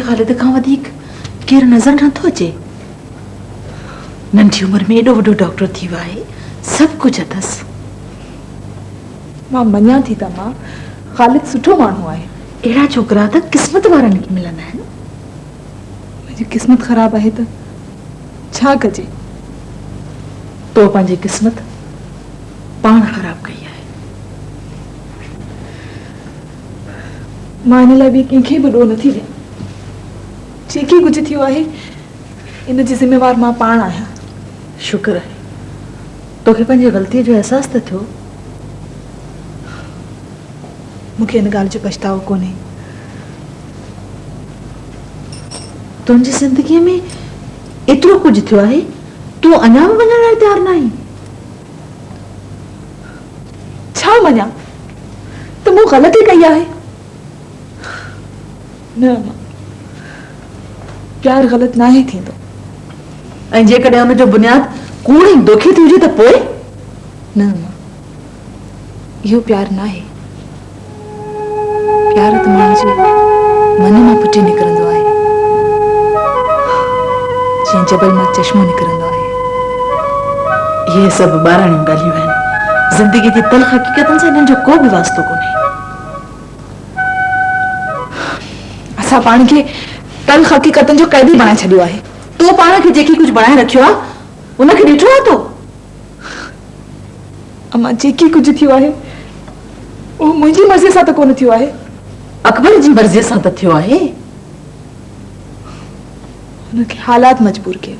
ख़ालिद खां वधीक केरु नज़र नथो अचे। नंढी उम्र में एॾो वॾो डॉक्टर थी वियो आहे, सभु कुझु अथसि। मां मञा थी त मां ख़ालिद सुठो माण्हू आहे। अहिड़ा छोकिरा त क़िस्मत वारनि खे मिलंदा आहिनि। मुंहिंजी क़िस्मत ख़राबु आहे त छा कजे? तो पंहिंजी क़िस्मत पाण ख़राबु कई आहे। मां इन लाइ बि कंहिंखे बि ॾोह नथी ॾियां। जेकी कुझु थियो आहे इन जी ज़िम्मेवार मां पाण आहियां। शुक्र आहे तोखे पंहिंजी ग़लतीअ जो अहसासु त थियो। मूंखे इन ॻाल्हि जो पछतावो कोन्हे। तुंहिंजी ज़िंदगीअ में एतिरो कुझु थियो आहे, तूं अञा बि वञण लाइ तयारु न आहीं। छा मञा त मूं ग़लती कई आहे? न मां प्यार ग़लति नाहे थींदो। ऐं जेकॾहिं हुनजो बुनियाद कूड़ ऐं दोखी थी हुजे त पोइ? न मां इहो प्यार नाहे। प्यार त माण्हू जे मन मां फुटी निकिरंदो आहे, जीअं जबल मां चश्मो निकिरंदो आहे। इहे सभु ॿाराणियूं ॻाल्हियूं आहिनि। ज़िंदगी जी तल्ख़ हक़ीक़तनि सां हिननि जो को बि वास्तो कोन्हे। असां पाण खे तल्ख़ हक़ीक़तनि जो क़ैदी बणाए छॾियो आहे। तो पाण खे जेकी कुझु बणाए रखियो आहे उनखे ॾिठो आहे तो? अमां जेकी कुझु थियो आहे उहो मुंहिंजी मर्ज़ीअ सां त कोन थियो आहे। अकबर जी मर्ज़ीअ सां त थियो आहे। हुनखे हालात मजबूर कयो।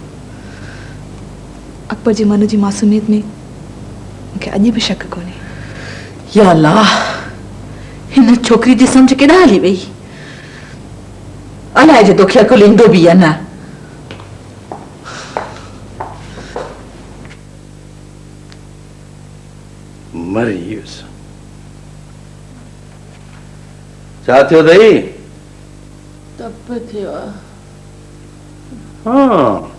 अकबर जे मन जी मासूमियत में मूंखे अॼु बि शक कोन्हे। या अल्लाह, हिन छोकिरी जी सम्झ केॾांहुं हली वई? अलाए जो तोखे अकुल ईंदो बि या न। मरी वियुसि। छा थियो अथई? तप थियो आहे। हाँ,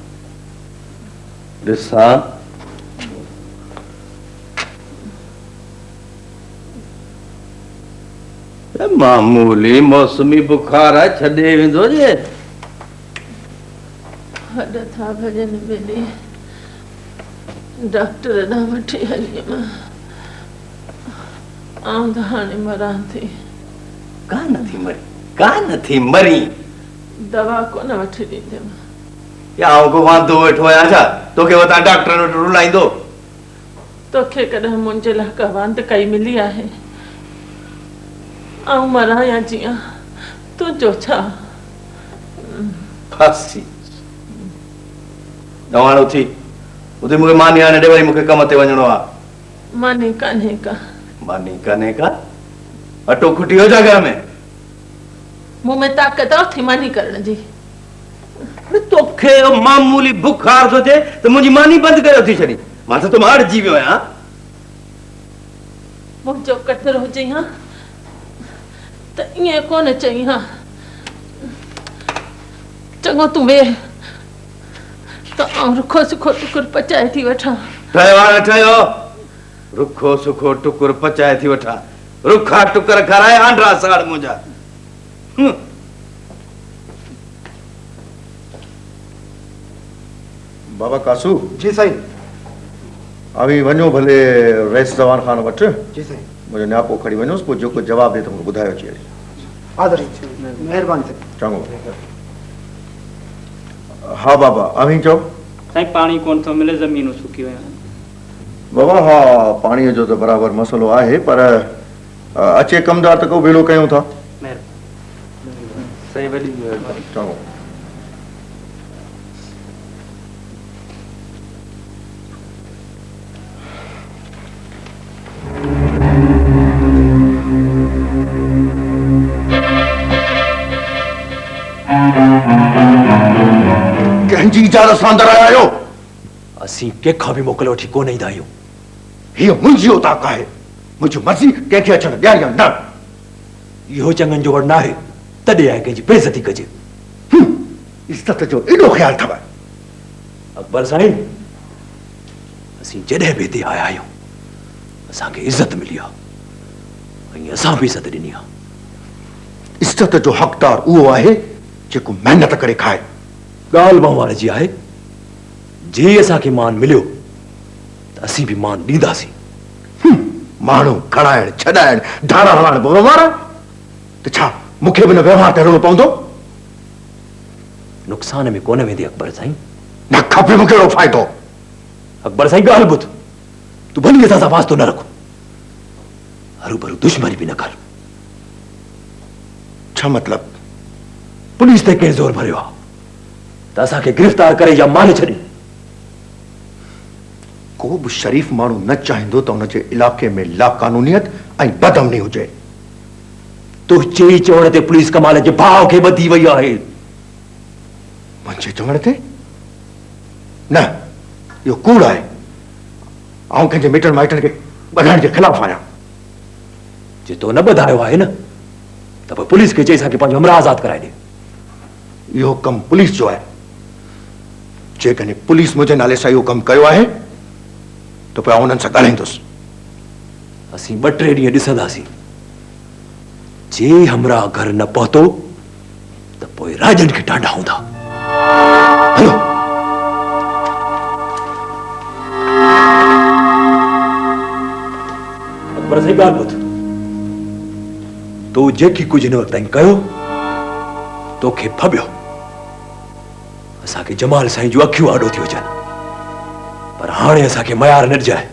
ॾिसां। मामूली मौसमी बुखार आहे, छॾे वेंदो जे। हॾ था भॼनि ॿिनी। डॉक्टर ॾांहुं वठी हली मां। आउं त हाणे मरां थी। कान थी मरी। दवा कोन वठी ॾींदमि। या आउं को वांदो वेठो आहियां छा? तोखे वटां डॉक्टर वटि रुलाईंदो? तोखे कॾहिं मुंहिंजे लाइ का वांद कई मिली आहे? आउं मरां या जियां, तुंहिंजो छा? फासी दवाणो थी उते मूंखे मानी आणे ॾे, वरी मूंखे कम ते वञिणो आहे। मानी कान्हे का। मानी कान्हे का? अटो खुटी हो जा घर में। मूं में ताक़त थी मानी करण जी। तोखे मामूली बुखार थो थिए त मुंहिंजी मानी बंदि करे थी छॾी। मां त मां अड़जी वियो आहियां। मुंहिंजो कतरो हुजे हा त ईअं कोन चई हा। चङो तूं वेह त आउं रुखो सुखो टुकुर पचाए थी वठां। ठहियो रुखो सुखो टुकुर पचाए थी वठां। रुखा टुकर खाराए आंड्रा साड़ मुंहिंजा। बाबा कासू। जी साईं। अभी वञो भले रईस जवान खान वटि। जी साईं। मुझे न्यापो खड़ी वञोसि, पोइ जेको जवाब दे त मूंखे ॿुधायो अची वञे। आदर महिरबानी साईं। चङो। हाँ बाबा, अभी चओ। साईं पानी कोन थो मिले, ज़मीनूं सुकी वियूं आहिनि। बाबा हाँ, पाणीअ जो त बराबरि मसइलो आहे, पर अचे कमदार त को वेलो कयूं था। सही वॾी चङो। कंहिंजी इजाज़त सां अंदरि आया आहियो? असीं कंहिंखां बि मोकल वठी कोन ईंदा आहियूं। हीअ मुंहिंजी औताक आहे। मुंहिंजी मर्ज़ी कंहिंखे अचण ॾियां या न। इहो चङनि जो वड़ न आहे, तॾहिं आहे कंहिंजी बेइज़ती कजे। इज़त जो एॾो ख़्यालु अथव? अकबर साईं, असीं जॾहिं बि हिते आया आहियूं असांखे इज़त मिली आहे ऐं असां बि इज़त ॾिनी आहे। इज़त जो हक़दार उहो आहे जेको मेहनत करे खाए। ॻाल्हि बहवार जी आहे, जे असांखे मान मिलियो त असीं बि मान ॾींदासीं। माण्हू खणाइण छॾाइण धारा हलाइण व्यवहार त छा मूंखे बि न व्यवहार ते हलणो पवंदो? नुक़सान में कोन वेंदी अकबर साईं। न खपे मूंखे अहिड़ो फ़ाइदो। अकबर साईं ॻाल्हि ॿुध, तूं भली असां सां वास्तो न रखो, हरू भरू दुश्मनी बि न कर। छा मतलब? पुलिस ते कंहिं ज़ोर भरियो आहे त असांखे गिरफ़्तार करे या मारे छॾे। को बि शरीफ़ माण्हू न चाहींदो त हुनजे इलाइक़े में लाक़ानूनियत ऐं बदअमनी हुजे। तुंहिंजे चवण ते पुलिस कमाल जे भाउ खे ॿधी वई आहे। मुंहिंजे चवण ते? न, इहो कूड़ आहे। आउं कंहिंजे मिटनि माइटनि खे ॿधाइण जे ख़िलाफ़ आहियां। जे तो न ॿधायो आहे न त पोइ पुलिस खे चई असांखे पंहिंजो हमरा आज़ादु कराए ॾे। इहो कमु पुलिस जो आहे। जेकॾहिं पुलिस मुंहिंजे नाले सां इहो कमु कयो आहे त पोइ आउं उन्हनि सां ॻाल्हाईंदुसि। असीं 2-3 ॾींहं ॾिसंदासीं। जे हमरा घर न पहुतो त पोइ राजन खे टांडा हूंदा। हलो। अकबर साईं ॻाल्हि ॿुध, तो जेकी कुझु हिन वक़्त ताईं कयो तोखे फबियो। असांखे जमाल साईं जूं अखियूं आॾो थी अचनि, पर हाणे असांखे मयार न ॾिजाए।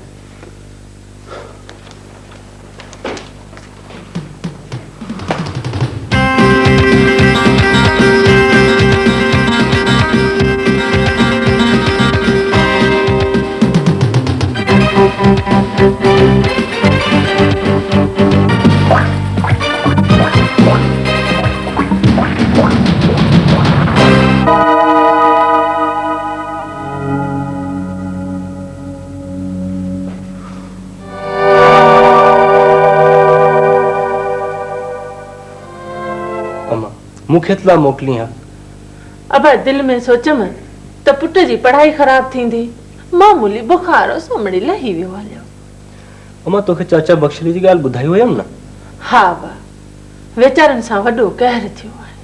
मुखेतला मोकली हाँ। अब दिल में सोचम त पुट जी पढ़ाई खराब थींदी, मामूली बुखार सुमड़ी लही वियो हलियो। अम्मा तोखे चाचा बख्शली जी ॻाल्हि ॿुधाई हुयमि न? हा बा, वेचारनि सां वॾो कहर थियो आहे।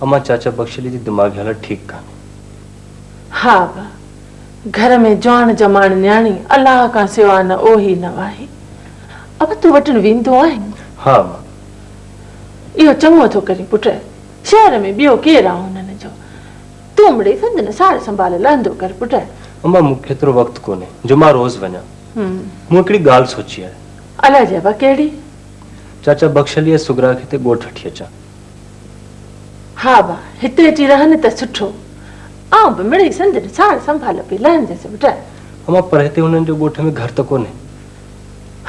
अम्मा चाचा बख्शली जी दिमाग़ी हालत ठीकु कान्हे। हा बा, घर में जवान जमाण न्याणी अलाह का सिवा न ओही न वाही। अब तू वटण वेंदो आहे? हा मां। इहो चङो थो करी पुट, शहर में ॿियो केरु आहे हुननि जो। तूं मिड़े संदन सार संभाल लहंदो कर पुट। अम्मा मूंखे एतिरो वक़्तु कोन्हे जो मां रोज़ वञा। मूं हिकिड़ी ॻाल्हि सोची आहे। अलाए जबा कहिड़ी? चाचा बख्शलीअ सुगरा खे ते ॻोठ वठी अचां। हा बा, हिते अची रहनि त सुठो। आउं बि मिड़े संदन सार संभाल पई लहंदसि पुट। अम्मा पर हिते हुननि जो ॻोठ में घर त कोन्हे।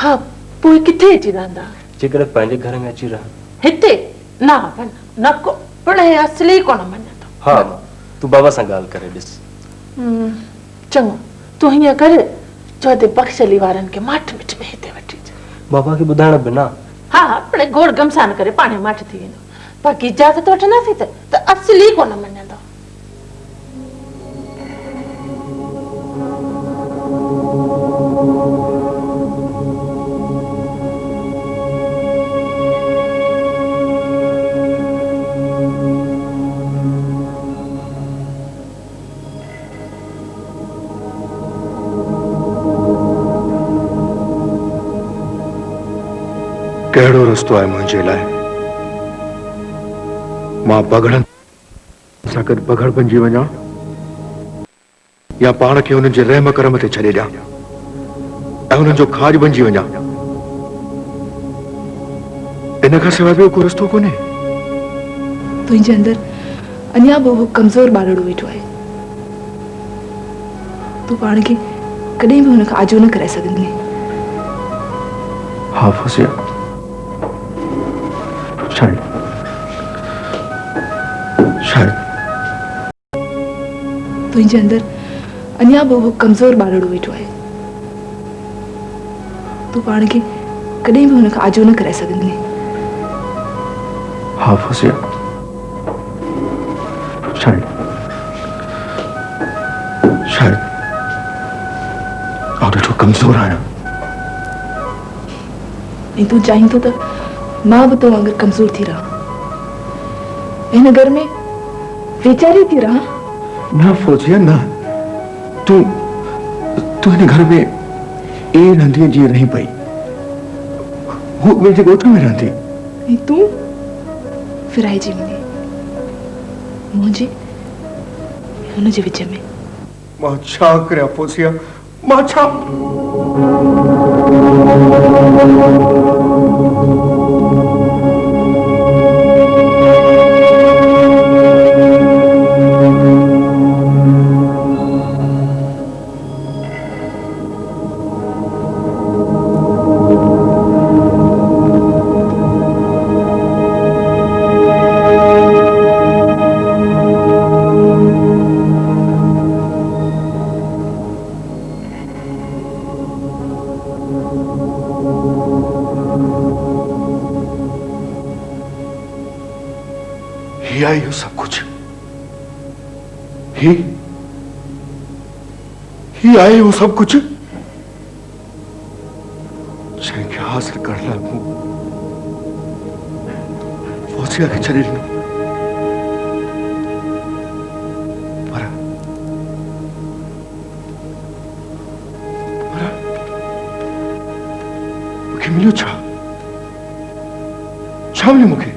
हा, पोइ किथे अची रहंदा? जेकॾहिं पंहिंजे घर में अची रहनि। हिते न वञ, न को पण हे असली कोन मञंदो। हा मां, तूं बाबा सां ॻाल्हि करे ॾिस। चङो, तूं हीअं कर, चओ ते बख्शली वारनि खे माठ मिठ में हिते वठी अच। बाबा खे ॿुधाइण बिना? हा हा, पण गोड़ गमसान करे पाणे माठ थी वेंदो। बाक़ी इजाज़त वठंदासीं त असली कोन मञंदो। कहिड़ो रस्तो आहे मुंहिंजे लाइ? मां बगड़नि सां गॾु बगड़ बणिजी वञा या पाण खे हुननि जे रहम करम ते छॾे ॾियां ऐं हुननि जो खाज बणिजी वञा? इन खां सवाइ ॿियो को रस्तो कोन्हे। तुंहिंजे अंदरि अञा बि उहो कमज़ोर ॿारड़ो वेठो आहे। तूं पाण खे कॾहिं बि हुन खां आजो न कराए सघंदी। हा फसिया, शायद तुंहिंजे अंदरि अञा बि उहो कमज़ोर ॿारड़ो वेठो आहे। तूं पाण खे कॾहिं बि हुन खां आजो न कराए सघंदी। हा फसिया, शायद आउं ॾाढो कमज़ोर आहियां। ऐं तूं चाहींदो त मां बि तो वांगुरु कमज़ोर थी रहां। हिन घर में वीचारी थी रहा। ना फौजिया ना, तू तू इन घर में ए नंदी जी रही पई, वो मेरे गोद में रहती। नहीं तू फिर आई जी मुझे मुझे हुनजे विच में मां छा करे फौजिया, मां छा। आई हो सब कुछ, ही आई हो सब कुछ, जंहिंखे हासिल करण लाइ मूं फौजिया खे छॾे ॾिनो, पर मूंखे मिलियो छा? छा मिलियो मूंखे?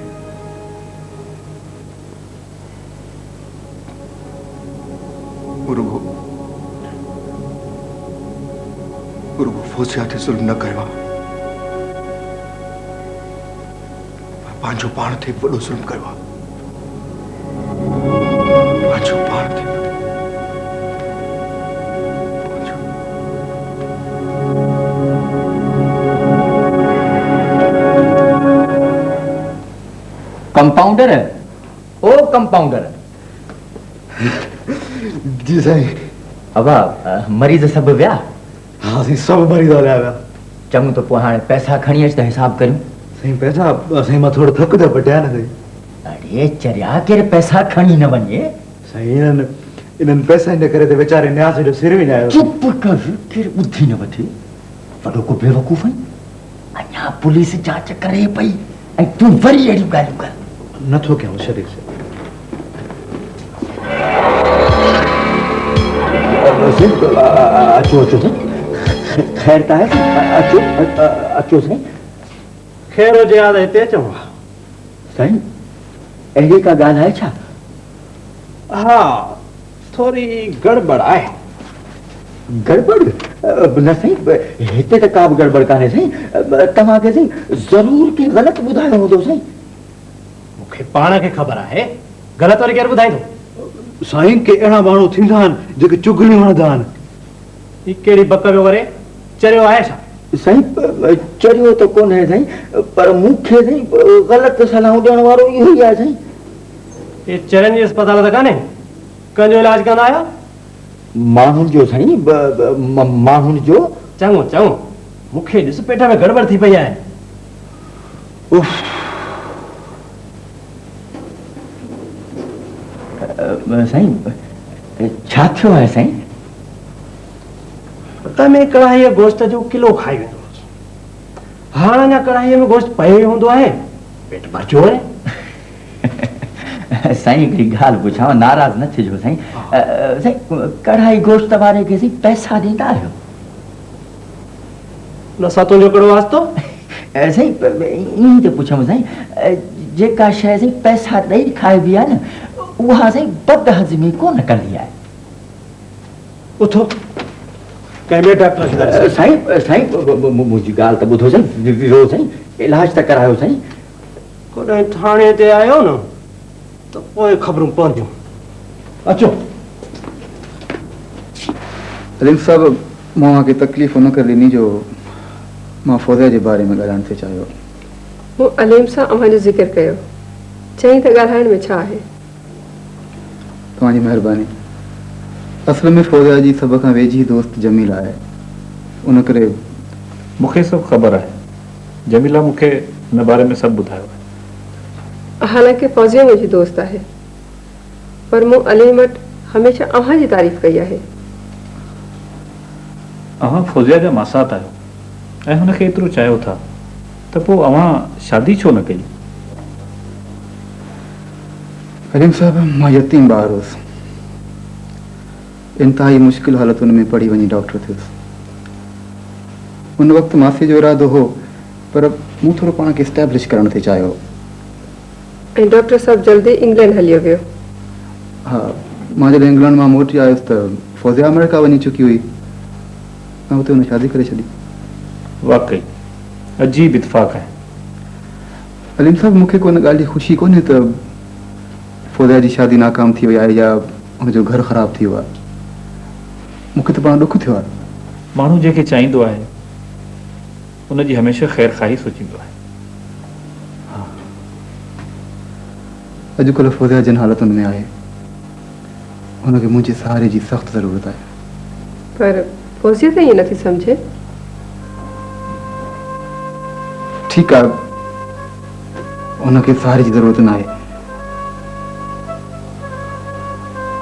फौजिया ते जुल्म न कयो आहे, पंहिंजो पाण ते वॾो जुल्म कयो आहे, पंहिंजो पाण ते। कंपाउंडर है, ओ कंपाउंडर। जी साईं। अब मरीज सब विया? हाँ साईं, सब मरीज आया। चङो तो पोइ हाणे पैसा खणी अच त हिसाब करूं। साईं पैसा साईं मां थोरो थक था पटिया न साईं। अरे चरिया केर पैसा खणी न वञे। साईं इन्हनि पैसनि जे करे त वीचारे न्यास जो सिर बि न आयो। चुप कर, केर ॿुधी न वठे। वॾो को बेवकूफ़ आहीं। अञा पुलिस जांच करे पई ऐं तूं वरी अहिड़ियूं ॻाल्हियूं कर। नथो कयां शरीर से। अचो अचो साईं, खैर त आहे? अचो अचो साईं। खैर हुजे हा त हिते अचूं। साईं अहिड़ी का ॻाल्हि आहे छा? हा, थोरी गड़बड़ आहे। गड़बड़? न साईं, हिते त का बि गड़बड़ कान्हे साईं। तव्हांखे साईं ज़रूर के ग़लति ॿुधायो हूंदो साईं। मूंखे पाण खे ख़बर आहे, ग़लति वरी केरु ॿुधाईंदो? साईं के अहिड़ा माण्हू थींदा आहिनि जेके चुगलियूं हणंदा आहिनि। ही कहिड़ी बक पियो करे? चरियो आहे छा? साईं चरियो त कोन्हे साईं, पर मूंखे साईं ग़लति सलाहूं ॾियण वारो इहो ई आहे साईं। ये चरन जी अस्पताल त कान्हे? कंहिंजो इलाज कंदा आहियो? माण्हुनि जो साईं, माण्हुनि जो। चङो चङो, मूंखे ॾिस पेट में गड़बड़ थी पई आहे। साईं छा थियो आहे साईं? तमें कढ़ाई गोश्त जो किलो खाई वेंदो। हाणे अञा कढ़ाई में गोश्त पए हूंदो आहे, पेट भरिजो आहे। साईं हिकिड़ी ॻाल्हि पुछांव, नाराज़ न थिजो साईं। साईं कढ़ाई गोश्त वारे खे साईं पैसा ॾींदा आहियो? न सां तुंहिंजो कहिड़ो वास्तो? साईं ईअं त पुछांव साईं, जेका शइ साईं पैसा ॾेई खाइबी आहे न, उहा साईं बदहज़मी कोन कंदी आहे। उथो कंहिं ॿिए डॉक्टर खे ॾिसो। साईं साईं मुंहिंजी ॻाल्हि त ॿुधो साईं, वियो साईं, इलाज त करायो साईं। कॾहिं थाणे ते आयो न त पोइ ख़बरूं पवंदियूं। अचो। अलीम साहब, मां खे तकलीफ़ न करे ॾिनी जो मां फौजिया जे बारे में ॻाल्हाइण थी चाहियो। मूं अलीम सां अव्हां जो ज़िक्र कयो, चई त ॻाल्हाइण में छा आहे? तव्हांजी महिरबानी। असल में फौजिया जी सभ खां वेझी दोस्त जमीला आहे, उन करे मूंखे सभु ख़बर आहे। जमीला मूंखे हिन बारे में सभु ॿुधायो आहे। हालांकि फौजिया मुंहिंजी दोस्त आहे, पर मूं अलीम वटि हमेशह अव्हां जी तारीफ़ कई आहे। अव्हां फौजिया जा मासात आहियो ऐं हुनखे एतिरो चाहियो था, त पोइ अव्हां शादी छो न कई? हलीम साहब, मां यतीम ॿार हुअसि। इंतहाई मुश्किल हालतुनि में पढ़ी वञी डॉक्टर थियुसि। उन वक़्तु मासी जो इरादो हो, पर मूं थोरो पाण खे एस्टेब्लिश करण ते चाहियो। ऐं डॉक्टर साहब जल्दी इंग्लैंड हलियो वियो। हा, मां जॾहिं इंग्लैंड मां मोटी आयुसि त फौजिया अमेरिका वञी चुकी हुई। मां हुते हुन शादी करे छॾी। वाकई अजीब इत्तेफ़ाक़ है। हलीम साहब, मूंखे को हिन ॻाल्हि जी ख़ुशी कोन्हे त फौजिया जी शादी नाकाम थी वई आहे या हुनजो घर ख़राब थी वियो आहे। मूंखे त पाण ॾुख थियो आहे। माण्हू जंहिंखे चाहींदो आहे उनजी हमेशह ख़ैर ख़ाही सोचींदो आहे। अॼुकल्ह फौजिया जिन हालतुनि में आहे, हुनखे मुंहिंजे सहारे जी सख़्त ज़रूरत आहे। पर फौजिया त ईअं नथी सम्झे। ठीकु आहे, हुनखे सहारे जी ज़रूरत न आहे,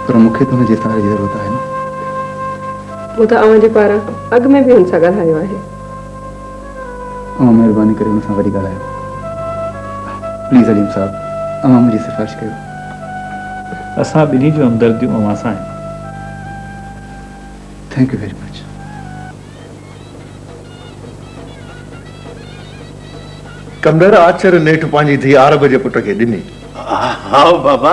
पर मूंखे त हुनजे सहारे जी ज़रूरत आहे न। मूं त अव्हां जे पारां अॻु में बि हुन सां ॻाल्हायो आहे। महिरबानी करे हुन सां वरी ॻाल्हायो। प्लीज़ हलीम साहब, अव्हां मुंहिंजी सिफ़ारिश कयो। असां ॿिन्ही जूं हमदर्दियूं अव्हां सां आहिनि। Thank you very much. कमदर आचर नेठ पंहिंजी धीउ आरब जे पुट खे ॾिनी। हा बाबा,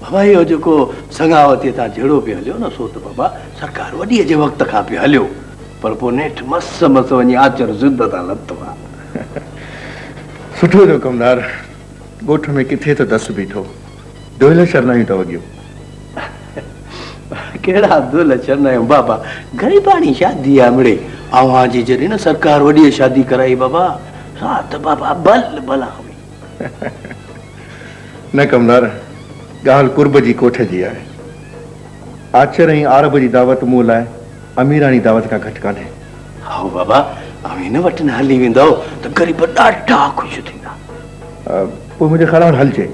बाबा इहो जेको संगावती तां जहिड़ो पियो हलियो न, सो त बाबा सरकार वॾीअ जे वक़्त खां पियो हलियो, पर पोइ नेठ मस वञी आचर ज़िद तां लथो आहे। सुठो थियो कमदार, ॻोठ में किथे त दस बीठो, दुहिल शरनायूं त वॻियूं। कहिड़ा दुल शरनायूं बाबा, ग़रीबाणी शादी आहे मिड़े। अव्हां जी जॾहिं न सरकार वॾी शादी कराई बाबा, साथ बाबा भल भला हुई। न कमदार, ॻाल्हि कुर्ब जी कोठ जी आहे। आचर ऐं आरब जी दावत मूं लाइ अमीराणी दावत खां घटि कान्हे। हा बाबा, हिन वटि न हली वेंदव त ग़रीब ॾाढा ख़ुशि थींदा। पोइ मुंहिंजे ख़्याल में हलिजे।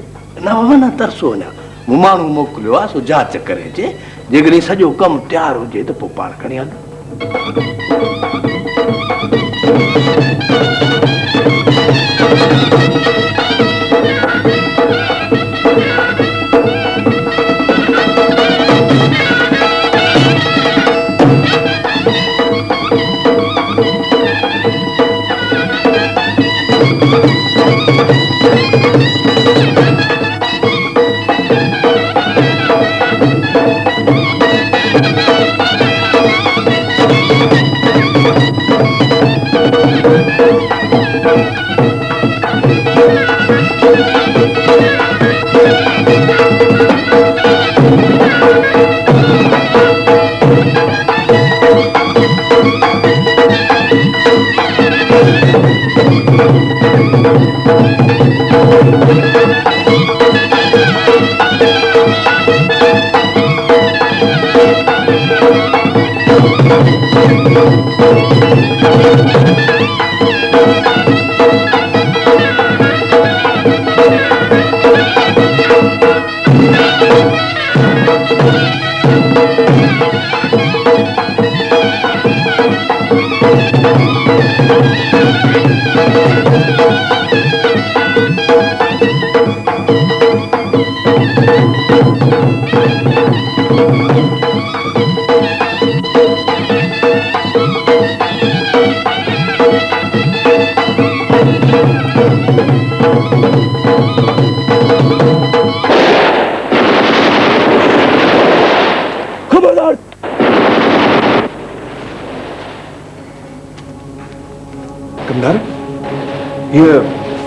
न बाबा न तरसो, अञा मूं माण्हू मोकिलियो आहे, सो जांच करे अचे। जेकॾहिं सॼो कमु तयारु हुजे त पोइ पाण खणी हल।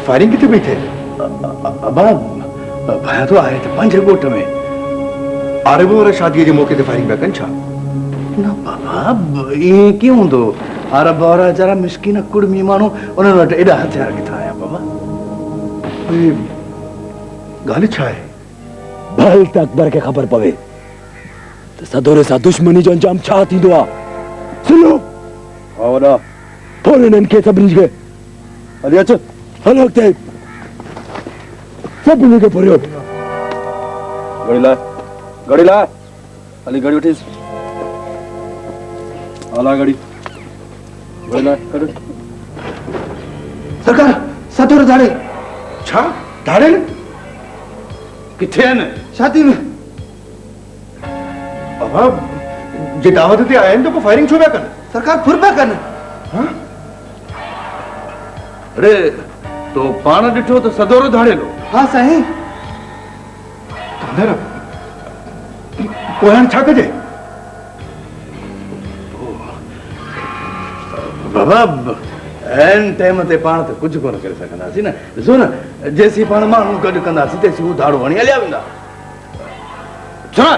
फायरिंग किथे पई थिए? भया तो आहे त पंज ॻोठ में। आरब वारा शादीअ जे मौक़े ते फायरिंग पिया कनि छा? न बाबा, ईअं कीअं हूंदो? अरब वारा वीचारा मिसकीन कुड़मी माण्हू, उन्हनि वटि एॾा हथियार किथां आया बाबा? ॻाल्हि छा आहे? भल त अकबर खे ख़बर पवे त सदोरे सां दुश्मनी जो अंजाम छा थींदो आहे। सुनो, हा वॾा, फोन हिननि खे सभिनी खे हली अच, हल अॻिते सभिनी खे फुरियो। घड़ी लाइ हली घड़ी वठीस, हला घड़ी लाइ कर। सरकार, सदोर धाड़े। छा धाड़े? किथे आहिनि? शादी में बाबा जे दावत ते आया आहिनि त पोइ फायरिंग छो पिया कनि? सरकार फुर पिया कनि। अरे तो पाण ॾिठो त सदोरो धाड़ेलो। हाँ साईं। कंदर पोइ हाणे छा कजे? बाबा एन टाइम ते पाण त कुझु कोन करे सघंदासीं न। ॾिसो न जेसीं पाण माण्हू गॾु कंदासीं तेसीं हू धाड़ो हणी हलिया वेंदा। छा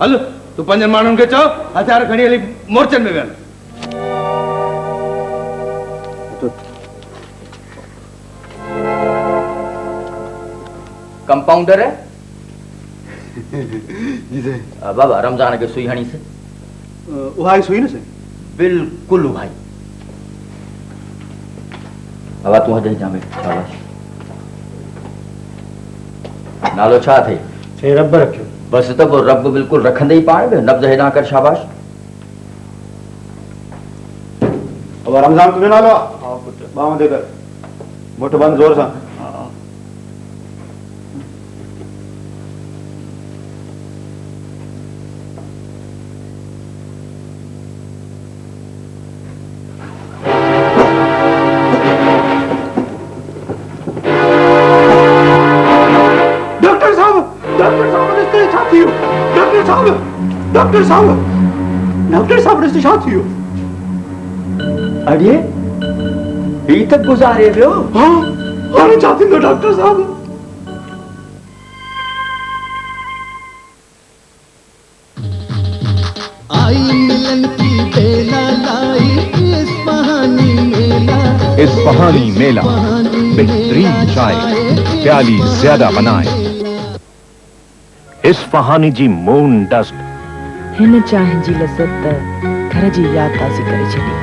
हल तूं पंजनि माण्हुनि खे चओ हथियार खणी हली मोर्चनि में वेहनि। कंपाउंडर है जी साईं। बाबा रमजान के सुई हणी से उहा ई सुई न साईं? बिल्कुल भाई। बाबा तू हजई जामे शाबाश। नालो छा थे? से रब रखियो। बस त वो रब बिल्कुल रखंदे ही पाण में नब्ज हेॾां कर शाबाश। अब रमजान तुझे नालो बाहों दे कर मुठ बंद जोर सां। डॉक्टर साहब रिश्ते छा थियो? अरे ही तक गुजारे वियो? हाँ हाणे छा थींदो डॉक्टर साहब? आई मिलन की बेला लाई इस बहानी मेला बेहतरीन चाय प्याली ज्यादा बनाए। इस बहानी जी मून डस्ट हिन चाह जी लज़त घर जी याद ताज़ी करे छड़ी।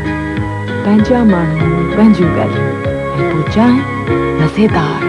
पंहिंजा माण्हू पंहिंजूं ॻाल्हियूं ऐं पोइ चाह मज़ेदार।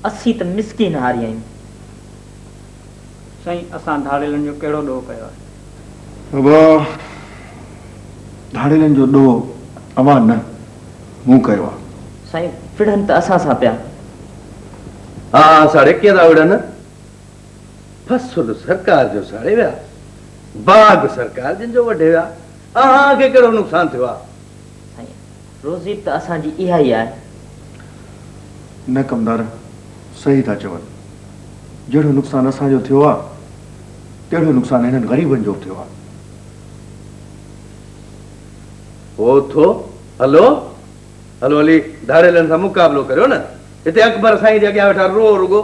असी त मिसकीन हारी आहियूं साईं। असां धाड़ेलनि जो कहिड़ो ॾोह कयो आहे? बाबा धाड़ेलनि जो ॾोह अवां न मूं कयो आहे। साईं पिड़नि त असां सां पिया। हा साड़े कीअं था विड़नि? फसुल सरकार जो साड़े विया, बाग सरकार जिन जो वढे विया। खे कहिड़ो नुक़सान थियो आहे? साईं रोज़ी त असांजी इहा ई आहे। न कमदार सही था चवनि। जहिड़ो नुक़सानु असांजो थियो आहे तहिड़ो नुक़सानु हिननि ग़रीबनि जो थियो आहे। थो हलो हलो हली धाड़ेलनि सां मुक़ाबिलो करियो न। हिते अकबर साईं जे अॻियां वेठा रो रुगो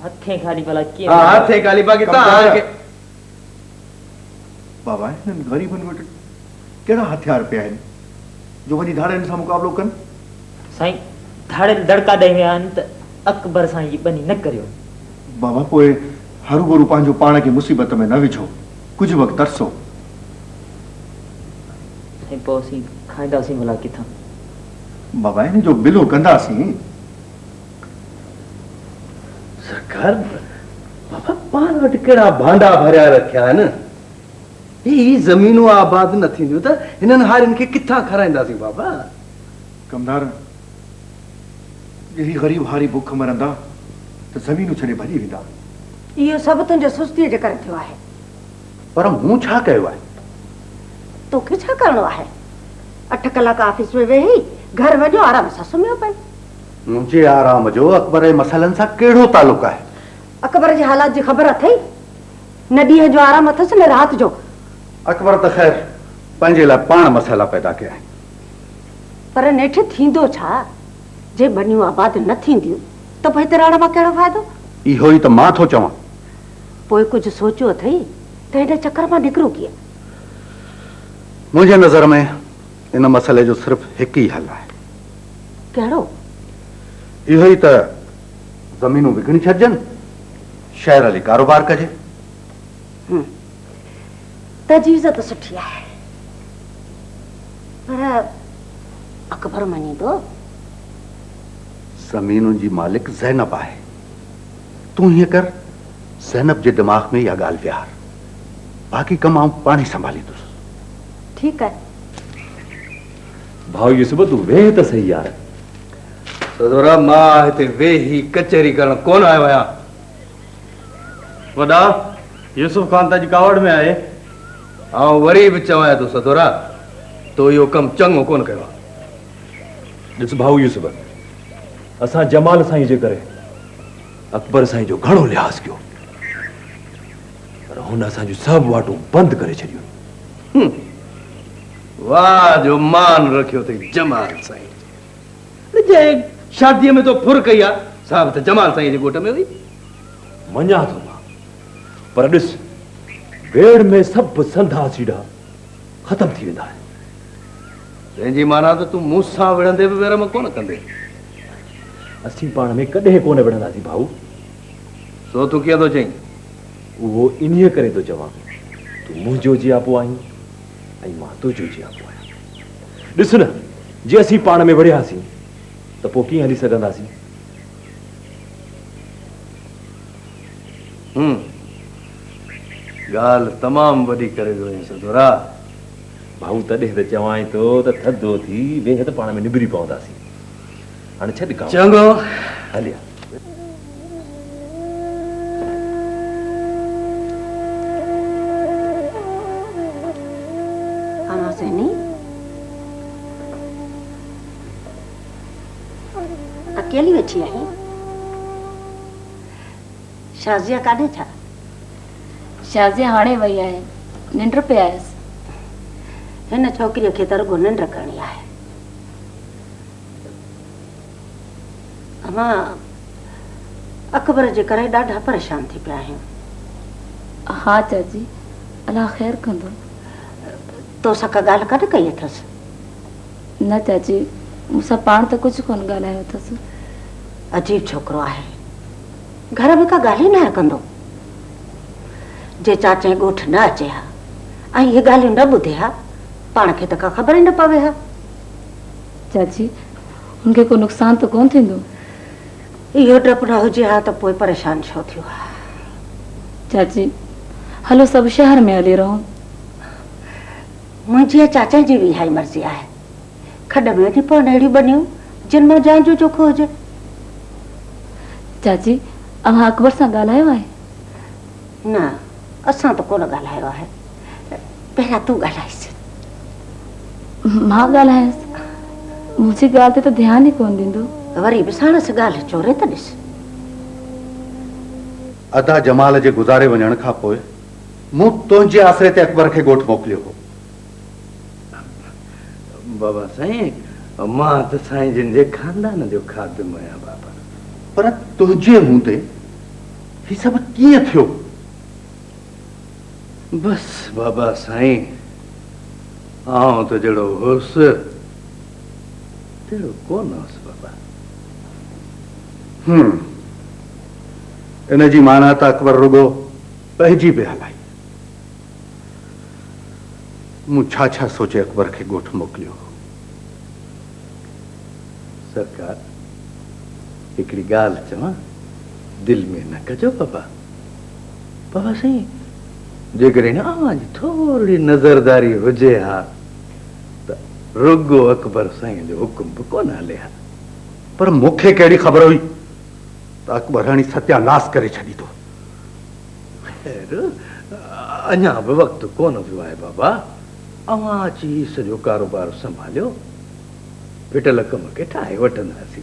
हथे खाली भला के हां हथे खाली बाकी ता के बाबा इन गरीबन वट केड़ा हथियार पे आइन जो वनी धाड़न सा मुकाबलो कन साईं धाड़े दड़का दे में अंत अकबर साईं जी बनी न करियो बाबा पोए हरू भरू पांजो पाण के मुसीबत में न विझो कुछ वक्त तरसो साईं पोसी खाइदासी भला किथा बाबा इन जो बिलो कंदासी सरकार बाबा पान वट केड़ा भांडा भरिया रखया है न ई जमीनों आबाद न थींदियूं त हिनन हारिन के किथा खराइंदासी बाबा कमदार यही गरीब हारी भूख मरंदा तो जमीनू छड़े भजी विदा इहो सब तुंहिंजे सुस्तीअ जे करे थियो आहे पर मूं छा कयो आहे तोखे छा करणो आहे 8 कलाक ऑफिस में वेही घर वञो आराम सां सुम्हियो पए मुझे आराम जो अकबर जे मसलन सां केड़ो तालुक आहे अकबर जे हालात जी ख़बर अथई न ॾींहं जो आराम अथसि न रात जो अकबर त ख़ैर पंहिंजे लाइ पाण मसइला पैदा कया आहिनि पर नेठ थींदो छा जे बनियूं आबाद न थींदियूं त पोइ हिते रहण मां कहिड़ो फ़ाइदो इहो ई त मां थो चवां पोइ कुझु सोचियो अथई त हिन चकर मां निकिरूं कीअं मुंहिंजे नज़र में इन मसइले जो सिर्फ़ हिकु ई हल आहे कहिड़ो इहो ई त ज़मीनूं विकिणी छॾजनि शहर हली कारोबार कजे तजवीज़ त सुठी आहे पर अकबर मञींदो ज़मीनुनि जी मालिक ज़ैनब आहे तूं हीअं कर ज़ैनब जे दिमाग़ में इहा ॻाल्हि विहार बाक़ी कम आउं पाण ई संभालींदुसि ठीकु आहे भाऊ यूसुफ तू वेह त सही यार सदोरा मां हिते वेही कचहरी करण कोन आयो आहियां वॾा यूसुफ ख़ान त अॼु कावड़ में आहे ऐं वरी बि चवां थो सदोरा तो इहो कमु चङो कोन कयो आहे ॾिस भाऊ यूसुफ असां जमाल साईं जे करे अकबर साईं जो घणो लिहाज़ कयो पर हुन असांजूं सभु वाटूं बंदि करे छॾियूं वाह जो मान रखियो अथई जमाल साईं जे शादीअ में तो फुर कई आहे साहब त जमाल साईं जे ॻोठ में हुई मञा थो मां पर ॾिस वेड़ में सभु संधा सीड़ा ख़तम थी वेंदा आहिनि तंहिंजी माना त तूं मूंसां विढ़ंदे बि वेर में कोन कंदे असीं पाण में कॾहिं कोन विढ़ंदासीं भाऊ सो तूं कीअं थो चईं उहो इन्हीअ करे थो चवां तूं मुंहिंजो जियापो आहीं ऐं मां तुंहिंजो जियापो आहियां ॾिस न जे असीं पाण में विढ़ियासीं त पोइ कीअं हली सघंदासीं ॻाल्हि तमामु वॾी करे थो सदोरा भाऊ तॾहिं त चवां थो त थधो थी वेह त पाण में निबिरी पवंदासीं हाणे छॾ कमु चङो हलिया अकेली वेठी आहीं शाज़िया काॾे छा शाज़िया हाणे वई आहे निंड पे आयसि हिन छोकिरीअ खे त रुॻो निंड करणी आहे मां अकबर जे करे ॾाढा परेशान थी पिया आहियूं हा चाची अलाह ख़ैर कंदो तोसां का ॻाल्हि कॾहिं कई अथसि न चाची मूंसां पाण त कुझु कोन ॻाल्हायो अथसि अजीब छोकिरो आहे घर में का ॻाल्हि ई न कंदो जे चाचे ॻोठ न अचे हा ऐं इहे ॻाल्हियूं न ॿुधे हा पाण खे त का ख़बर ई न पवे हा चाची हुनखे को नुक़सान त कोन थींदो इहो डपु न हुजे हा त पोइ परेशान छो थियो हा चाची हलो सभु शहर में हली रहूं मुंहिंजी चाचा जी बि इहा ई मर्ज़ी आहे खॾ में वञी पवनि अहिड़ियूं बनियूं जिन मां जान जो चोखो हुजे चाची अव्हां अकबर सां ॻाल्हायो आहे न असां त कोन ॻाल्हायो आहे पहिरियां तूं ॻाल्हाइसि मां ॻाल्हायसि मुंहिंजी ॻाल्हि ते त ध्यानु ई कोन ॾींदो वरी बि साणस ॻाल्हि चोरे त ॾिस अदा जमाल जे गुज़ारे वञण खां पोइ मूं तुंहिंजे आसरे ते अकबर खे ॻोठ मोकिलियो हो बाबा साईं मां त साईं जिन जे खानदान जो खादिम आहियां बाबा पर तुंहिंजे मुंहुं ते ये सब कीअं थियो? बस बाबा साईं, आऊं तो जड़ो होस तेड़ो कोन होस बाबा। इन जी माना त अकबर रुगो पंहिंजी पे हलाई। मूं छा छा सोचे अकबर खे ॻोठ मोकिलियो। सरकार हिकिड़ी ॻाल्हि चवां, दिल में न कजो बाबा। बाबा साईं, जेकॾहिं अवां जी थोरी नज़रदारी हुजे हा त रुगो अकबर साईं जो हुकुम बि कोन हले हा। पर मूंखे कहिड़ी ख़बर हुई त अकबर हाणे सत्यानाश करे छॾींदो। ख़ैर, अञा बि वक़्तु कोन वियो आहे बाबा। अवां अची सॼो कारोबार संभालियो, फिटल कम खे ठाहे वठंदासीं।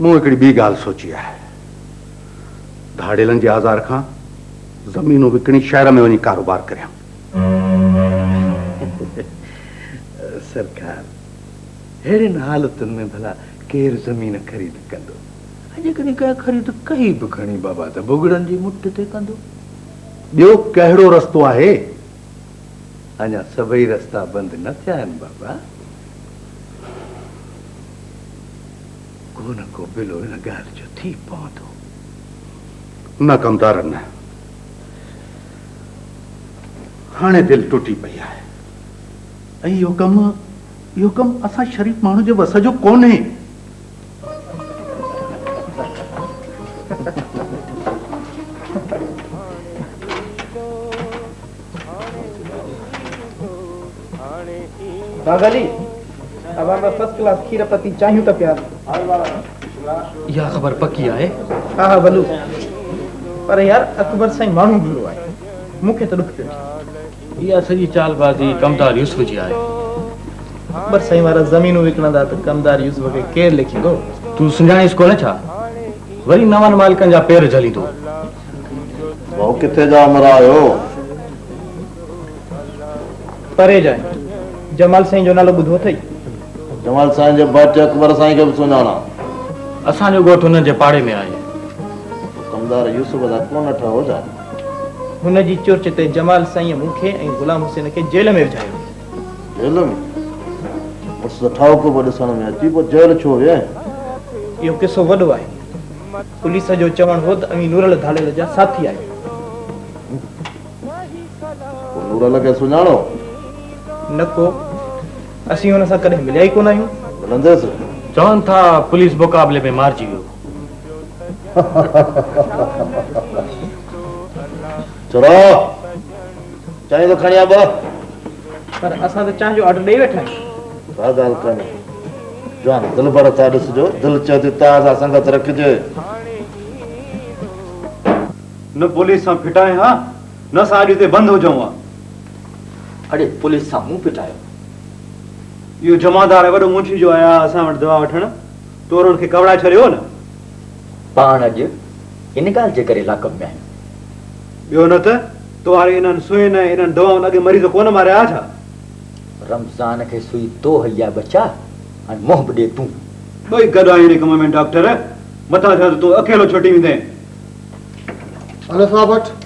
मूं हिकिड़ी ॿी ॻाल्हि सोची आहे। धाड़ेलनि जे आज़ार खां ज़मीनूं विकिणी शहर में वञी कारोबार करियां। सरकार, अहिड़ियुनि हालतुनि में भला केरु ज़मीन ख़रीद कंदो? जेकॾहिं कंहिं ख़रीद कई बि खणी बाबा त भुॻड़नि जी मुठ ते कंदो। ॿियो कहिड़ो रस्तो आहे? अञा सभई रस्ता बंदि न थिया आहिनि बाबा। को न को बिलो इन ॻाल्हि जो थी पवंदो। न कमदार न, हाणे दिलि टुटी पई आहे ऐं इहो कमु असां शरीफ़ माण्हू जे वस जो कोन्हे। बागाली, अब हम फर्स्ट क्लास खीर पत्ती चाहिए तो प्यार। यह खबर पक्की है? हाँ हाँ भलू, पर यार अकबर साईं माण्हू भलो आहे, मूंखे त ॾुख पियो। यह सॼी चालबाज़ी कमदार यूसुफ जी आहे। अकबर साईं वारा ज़मीनूं विकिणंदा त कमदार यूसुफ खे केरु लिखींदो? तूं सुञाणीस कोन छा? वरी नवनि मालिकनि जा पेर झलींदो। भाउ किथे जा अमरा आयो? परे जाए, जमाल साईं जो नालो ॿुधो अथई? जमाल साईं जे बाट अकबर साईं खे बि सुञाणा। असांजो ॻोठ हुन जे पाड़े में आहे। कमदार यूसुफ जा कोन ठहो जा। हुन जी चुर्च ते जमाल साईं मूंखे ऐं गुलाम हुसैन खे जेल में विझायो। जेल में? उस ठाव को ॾिसण में अची पोइ जेल छो विया? इहो किसो वॾो आहे। पुलिस जो चवण हो त अमीर नूरल धाड़ेल जा साथी आहे। नूरल खे सुञाणो? न को, असीं हुन सां कॾहिं मिलिया ई कोन आहियूं। मिलंदुसि? चवनि था पुलिस मुक़ाबले में मारिजी वियो। चलो चांहि तो खणी आ ॿ। पर असां त चांहि जो ऑर्डर ॾेई वेठा आहियूं। का ॻाल्हि कान्हे, जवान दिलि भर था ॾिसिजो, दिलि चए थी तव्हां सां संगत रखिजे। न पुलिस सां फिटाए हा, न सां अॼु ते बंदि हुजऊं हा। अड़े पुलिस सां मूं पिटायो? इहो जमादार वॾो मुंशी जो आया असां वटि दवा वठण, तोरनि खे कवड़ाए छॾियो न। पाण अॼु इन ॻाल्हि जे करे लाकअप में आहियूं। ॿियो न त तोहारे इन्हनि सुइन ऐं इन्हनि दवाउनि अॻे मरीज़ कोन मारिया छा? रमज़ान खे सुई तो हइया बचा ऐं मोह बि ॾे तूं। ॿई गॾु आहिनि कम में डॉक्टर, मथां छा तूं अकेलो छुटी वेंदे? हलो साहब वटि।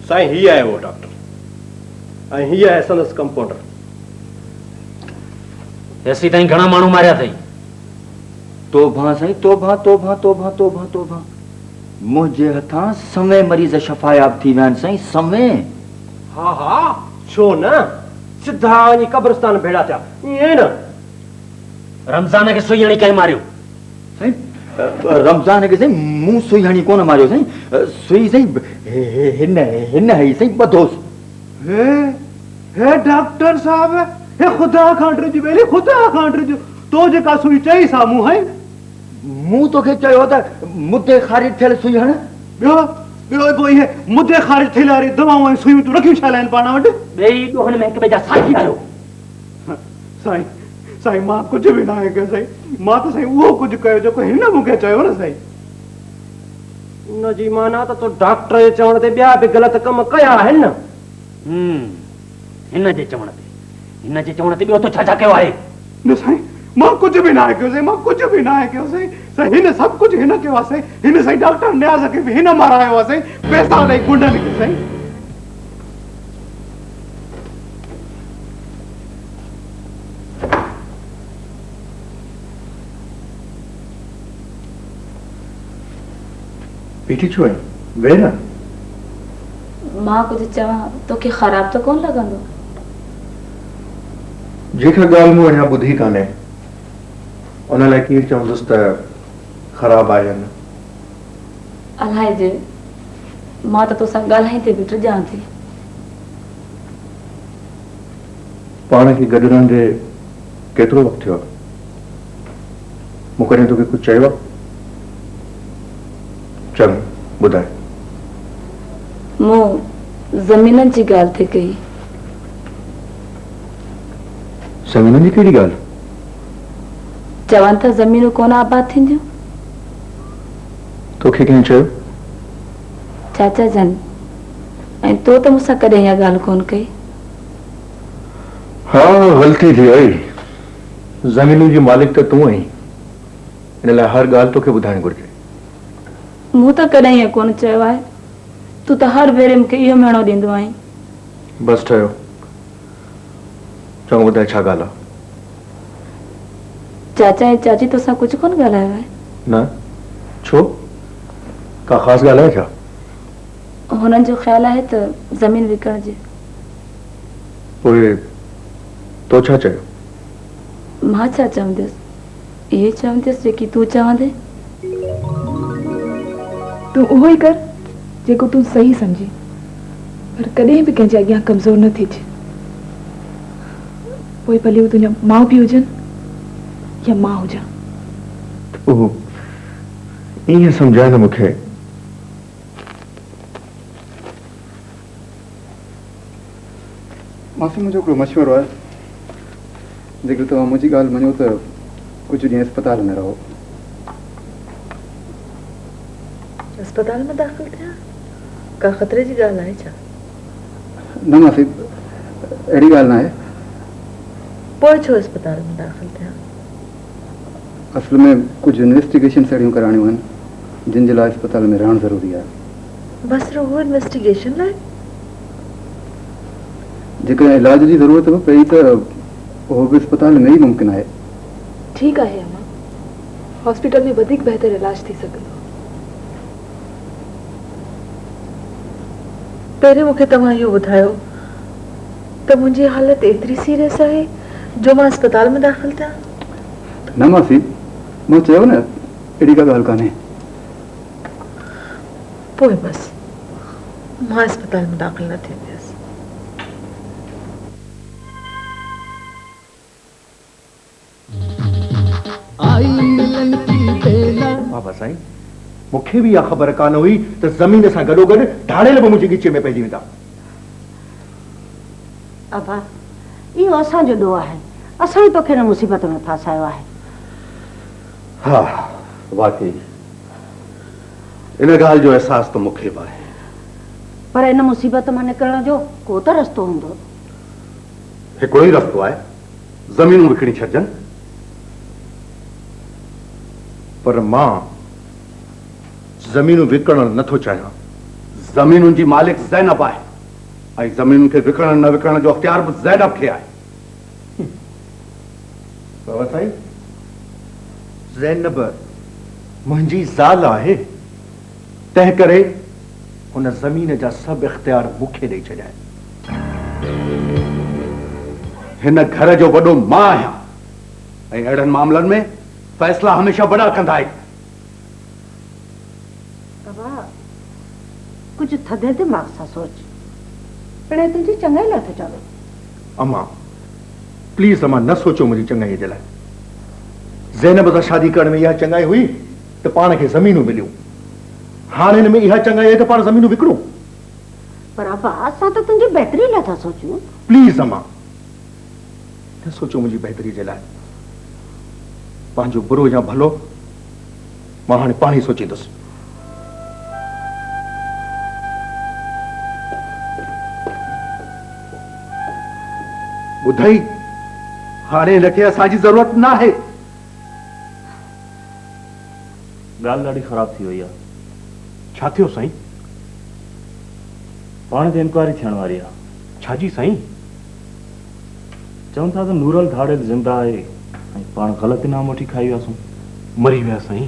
साईं ही आहे वो डॉक्टर ऐं ही आहे संदसि कंपाउंडर। हेसिताईं ताईं घणा माण्हू मारिया अथई? तोभां साईं, तोभां तोभां तोभां तोभां तोभां। मुंहिंजे हथां समय मरीज़ शफ़ायाब थी विया आहिनि साईं, समय। हा हा, छो न, सिधा वञी कब्रिस्तान भेड़ा थिया, ईअं न। रमज़ान खे सुई हणी कंहिं मारियो? साईं रमज़ान खे साईं मूं सुई हणी कोन मारियो साईं, सुई साईं हिन हई साईं ॿधोसि। हे डॉक्टर साहब, हे खुदा खां डिॼ वेली, खुदा खां डिॼ, तो जेका सुई चई साम्हूं है। मूं तोखे चयो त मुद्दे ख़ारिज थियल सुई हण। ॿियो पोइ इहे मुद्दे ख़ारिज थियल वारी दवाऊं ऐं सुयूं तूं रखियूं छा आहिनि पाण वटि? ॿई ॾोहनि में हिक ॿिए जा साथी आहियो। साईं मां कुछ भी ना है कयो साईं मां तो साईं वो कुछ कयो जो हिन मूंखे चयो न साईं न जी माना तो डॉक्टर जे चवण ते ॿिया बि ग़लति कम कया आहिनि न हिन जे चवण ते ॿियो तो छा कयो आहे न साईं मां कुछ भी ना है कयो साईं मां कुछ भी ना है कयो साईं साईं हिन सब कुछ हिन कयो आहे साईं हिन साईं डॉक्टर न्याज़ खे बि हिन मारायो आहे साईं पैसा ॾेई गुंडनि खे साईं बीठी छो आहे वे न मां कुछ चवां तोखे ख़राब तो कोन लॻंदो जेका ॻाल्हि मूं अञा ॿुधी कान्हे उन लाइ कीअं चवंदुसि त ख़राबु आहे या न अलाए जे मां त तोसां ॻाल्हाईंदे बि टिॼां थी पाण खे गॾु रहंदे केतिरो वक़्तु थियो आहे मूं कॾहिं तोखे कुझु चयो आहे चङो ॿुधाए मूं ज़मीननि जी ॻाल्हि थी कई ज़मीननि जी कहिड़ी ॻाल्हि चवनि था ज़मीनूं कोन आबाद थींदियूं तोखे कंहिं चयो चाचा जन ऐं तो त मूंसां कॾहिं इहा ॻाल्हि कोन कई हा ग़लती थी वई ज़मीनूं जी मालिक त तूं आहीं इन लाइ हर ॻाल्हि तोखे ॿुधाइणु घुरिजे मूं त कॾहिं ईअं कोन चयो आहे तूं त हर भेरे मूंखे इहो मेणो ॾींदो आहीं बसि ठहियो चङो ॿुधाए छा ॻाल्हि आहे चाचा ऐं चाची तोसां कुझु कोन ॻाल्हायो आहे न छो का ख़ासि ॻाल्हि आहे छा हुननि जो ख़्यालु आहे त ज़मीन विकण जी पोइ तो छा चयो मां छा चवंदसि इहे चवंदसि जेकी तूं चवंदे तूं उहो ई कर जेको तूं सही समझी पर कॾहिं बि कंहिंजे अॻियां कमज़ोर न थिए पोइ भले हू तुंहिंजा माउ पीउ हुजनि या मां हुजां ओह ईअं सम्झाए न मूंखे मासी मुंहिंजो हिकिड़ो मशवरो आहे जेकर तव्हां मुंहिंजी ॻाल्हि मञो त कुझु ॾींहं अस्पताल में रहो अस्पताल में दाख़िल थिया का ख़तरे जी ॻाल्हि आहे छा न मासी अहिड़ी ॻाल्हि न आहे पोइ छो अस्पताल में दाख़िल थिया असल में कुझु इन्वेस्टिगेशन अहिड़ियूं कराइणियूं आहिनि जिन जे लाइ अस्पताल में रहणु ज़रूरी आहे बस रुगो इन्वेस्टिगेशन लाइ जेकॾहिं इलाज जी ज़रूरत पई त उहो बि अस्पताल में ई मुमकिन आहे ठीकु आहे अमा हॉस्पिटल में वधीक बहितर इलाज थी सघंदो पहिरियों मूंखे तव्हां इहो ॿुधायो त मुंहिंजी हालत एतिरी सीरियस आहे जो मां अस्पताल में दाख़िल थियां न मासी मां चयो न अहिड़ी का ॻाल्हि कान्हे पोइ बसि मां अस्पताल में दाख़िल न थींदसि बाबा साईं मूंखे बि इहा ख़बर कान हुई त ज़मीन सां गॾोगॾु ढाड़ेल बि मुंहिंजी गिचे में पइजी वेंदा अबा इहो असांजो ॾोह आहे असां ई तोखे हिन मुसीबत में फासायो आहे हा वाकई इन ॻाल्हि जो अहसास त मूंखे बि आहे पर इन मुसीबत मां निकिरण जो को त रस्तो हूंदो हिकिड़ो ई रस्तो आहे ज़मीनूं विकिणी छॾजनि पर मां ज़मीनूं विकिणणु नथो चाहियां ज़मीनुनि जी मालिक ज़ैनब आहे ऐं ज़मीनुनि खे विकिणण न विकिणण जो अख़्तियार बि ज़ैनब खे आहे बाबा साईं ज़ैनब मुंहिंजी ज़ाल आहे तंहिं करे हुन ज़मीन जा सभु इख़्तियार मूंखे ॾेई छॾिया हिन घर जो वॾो मां आहियां ऐं अहिड़नि मामलनि में फैसला हमेशा वॾा कंदा आहिनि कुझु थधे दिमाग़ सां सोच पिणे तुंहिंजी चङाई लाइ थो चवे अम्मा प्लीज़ अम्मा न सोचो मुंहिंजी चङाईअ जे लाइ ज़ैनब सां शादी करण में इहा चङाई हुई त पाण खे ज़मीनूं मिलियूं हाणे हिन में इहा चङाई आहे त पाण ज़मीनूं विकिणूं पर अबा असां त तुंहिंजी बहितरी लाइ था सोचूं प्लीज़ अम्मा न सोचो मुंहिंजी बहितरी जे लाइ पंहिंजो बुरो या भलो मां हाणे पाण ई सोचींदुसि। ॿुधई हाणे हिनखे असांजी ज़रूरत न आहे। ॻाल्हि ॾाढी ख़राब थी वई आहे। छा थियो साईं? पाण ते इंक्वायरी थियण वारी आहे। छाजी साईं? चवनि था त नूरल धाड़ेल ज़िंदा आहे ऐं पाण ग़लति इनाम वठी खाई वियासीं। मरी विया साईं।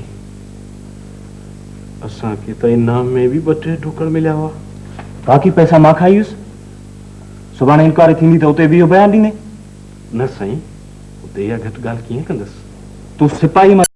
असांखे त इनाम में बि 2-3 ढुकड़ मिलिया हुआ। बाक़ी पैसा मां खाई वियुसि। सुभाणे इंक्वायरी थींदी त उते बि इहो बयानु ॾींदे। न साईं, उते इहा घटि ॻाल्हि कीअं कंदसि? तूं सिपाही मां